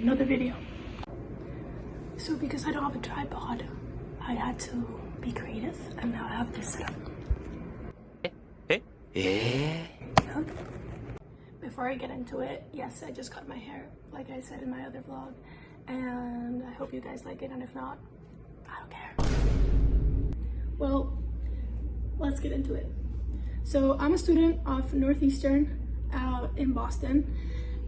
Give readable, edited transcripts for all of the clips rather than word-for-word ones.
another video. So because I don't have a tripod, I had to be creative, and now I have this setup. Yep. Before I get into it, yes, I just cut my hair, like I said in my other vlog, and I hope you guys like it, and if not, I don't care. Well, let's get into it. So I'm a student of Northeastern in Boston,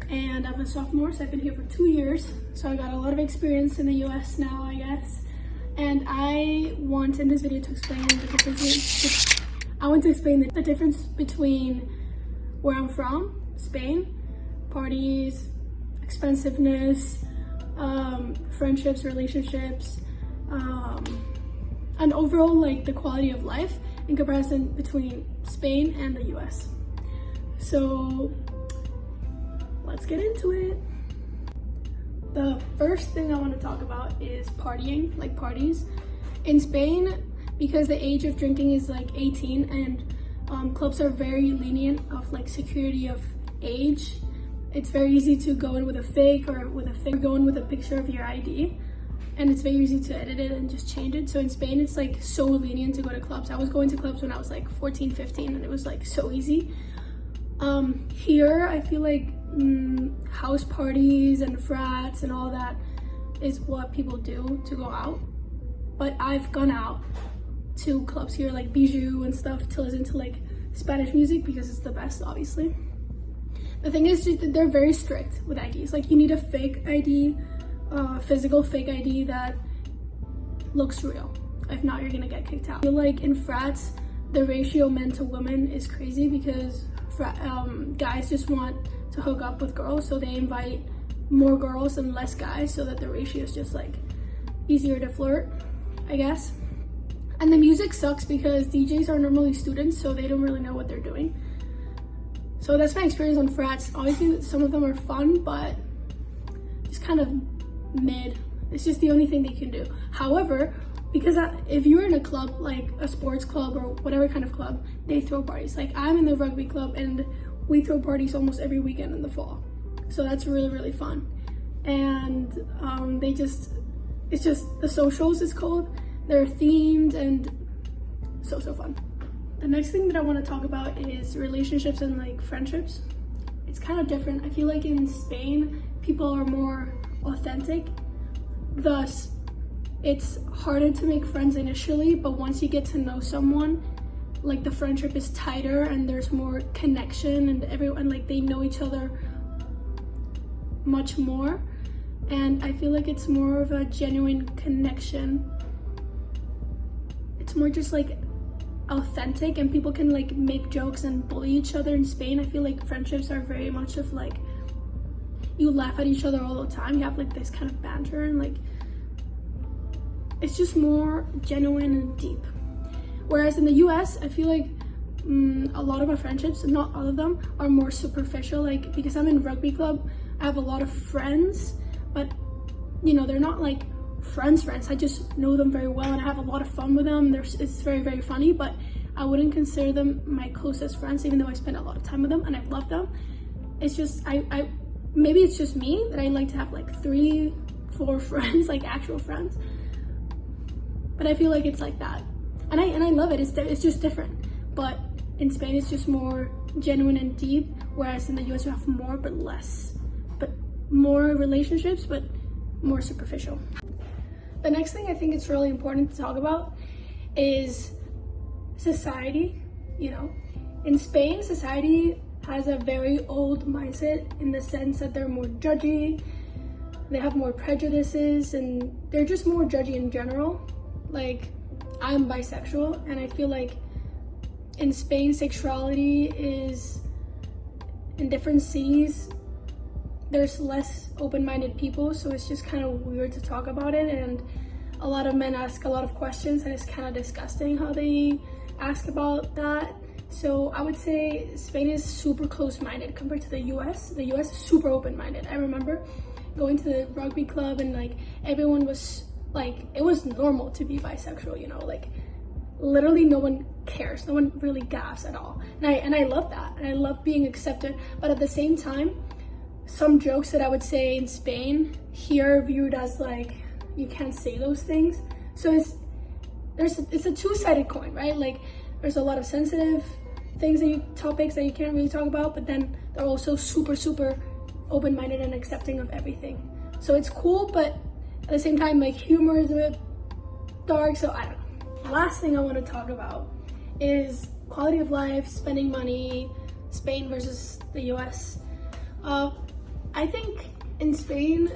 and I'm a sophomore, so I've been here for 2 years, so I got a lot of experience in the US now, I guess. And I want in this video to explain the difference. I want to explain the difference between where I'm from, Spain, parties, expensiveness, friendships, relationships, and overall like the quality of life in comparison between Spain and the US. So let's get into it. The first thing I want to talk about is partying, like parties. In Spain, because the age of drinking is like 18 and clubs are very lenient of like security of age, it's very easy to go in with a fake or go in with a picture of your ID, and it's very easy to edit it and just change it. So in Spain, it's like so lenient to go to clubs. I was going to clubs when I was like 14, 15, and it was like so easy. Here, I feel like house parties and frats and all that is what people do to go out. But I've gone out to clubs here like Bijou and stuff to listen to like Spanish music because it's the best, obviously. The thing is just that they're very strict with IDs. Like you need a fake ID, physical fake ID that looks real. If not, you're gonna get kicked out. I feel like in frats, the ratio men to women is crazy because guys just want to hook up with girls, so they invite more girls and less guys so that the ratio is just like easier to flirt, I guess. And the music sucks because DJs are normally students, so they don't really know what they're doing. So that's my experience on frats. Obviously some of them are fun, but just kind of mid. It's just the only thing they can do. However, because if you're in a club, like a sports club or whatever kind of club, they throw parties. Like I'm in the rugby club and we throw parties almost every weekend in the fall. So that's really, really fun. And it's just the socials is called. They're themed and so fun. The next thing that I want to talk about is relationships and like friendships. It's kind of different. I feel like in Spain, people are more authentic. Thus, it's harder to make friends initially, but once you get to know someone, like the friendship is tighter and there's more connection and everyone like they know each other much more. And I feel like it's more of a genuine connection. It's more just like authentic, and people can like make jokes and bully each other. In Spain, I feel like friendships are very much of like you laugh at each other all the time. You have like this kind of banter and like it's just more genuine and deep. Whereas in the US, I feel like a lot of my friendships, not all of them, are more superficial. Like because I'm in rugby club, I have a lot of friends, but you know, they're not like friends. I just know them very well and I have a lot of fun with them. It's very, very funny, but I wouldn't consider them my closest friends, even though I spend a lot of time with them and I love them. It's just, maybe it's just me that I like to have like 3-4 friends, like actual friends. But I feel like it's like that. And I love it, it's just different. But in Spain, it's just more genuine and deep, whereas in the US, you have more but less. But more relationships, but more superficial. The next thing I think it's really important to talk about is society. You know, in Spain, society has a very old mindset in the sense that they're more judgy, they have more prejudices, and they're just more judgy in general. Like, I'm bisexual, and I feel like in Spain, sexuality is, in different cities, there's less open-minded people, so it's just kind of weird to talk about it, and a lot of men ask a lot of questions, and it's kind of disgusting how they ask about that. So I would say Spain is super close-minded compared to the US. The US is super open-minded. I remember going to the rugby club and like everyone was like, it was normal to be bisexual, you know, like literally no one cares, no one really gaffes at all. And I love that, and I love being accepted. But at the same time, some jokes that I would say in Spain here are viewed as like, you can't say those things. So it's a two-sided coin, right? Like there's a lot of sensitive things topics that you can't really talk about, but then they're also super, super open-minded and accepting of everything. So it's cool, but at the same time, like humor is a bit dark, so I don't know. Last thing I want to talk about is quality of life, spending money, Spain versus the US. I think in Spain,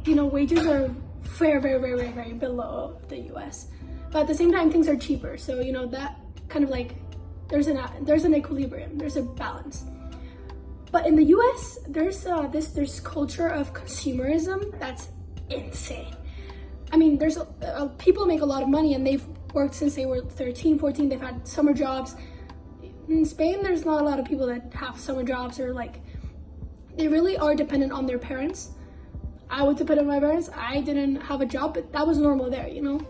you know, wages are very, very, very, very, very below the US. But at the same time, things are cheaper. So, you know, that kind of like, there's an equilibrium, there's a balance. But in the US, there's this culture of consumerism that's insane. I mean, there's people make a lot of money and they've worked since they were 13, 14, they've had summer jobs. In Spain, there's not a lot of people that have summer jobs, or like, they really are dependent on their parents. I was dependent on my parents. I didn't have a job, but that was normal there, you know?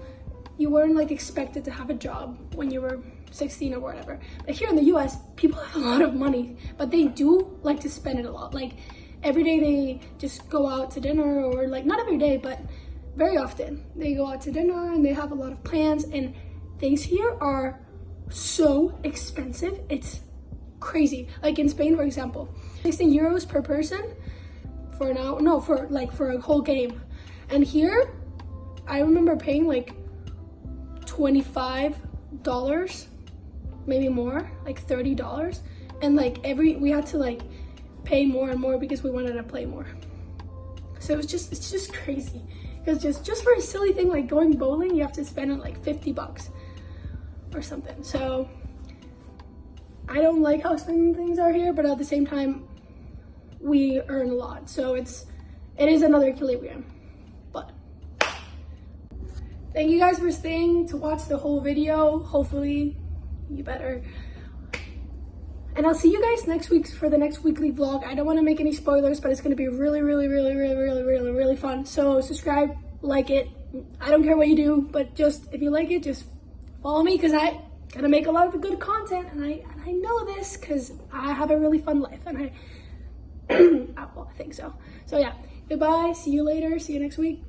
You weren't like expected to have a job when you were 16 or whatever. But here in the US, people have a lot of money, but they do like to spend it a lot. Like every day they just go out to dinner, or like not every day, but very often they go out to dinner and they have a lot of plans, and things here are so expensive. It's crazy. Like in Spain, for example, 16 euros per person for an hour, no, for a whole game. And here, I remember paying like $25, maybe more, like $30. And like we had to like pay more and more because we wanted to play more. So it's just crazy. Because just for a silly thing like going bowling, you have to spend like $50 or something. So I don't like how expensive things are here, but at the same time, we earn a lot. So it is another equilibrium. But thank you guys for staying to watch the whole video. Hopefully you better. And I'll see you guys next week for the next weekly vlog. I don't want to make any spoilers, but it's going to be really, really, really, really, really, really, really fun. So subscribe, like it. I don't care what you do, but just if you like it, just follow me, because I gotta make a lot of good content, and I know this because I have a really fun life, and well, I think so. So yeah, goodbye, see you later, see you next week.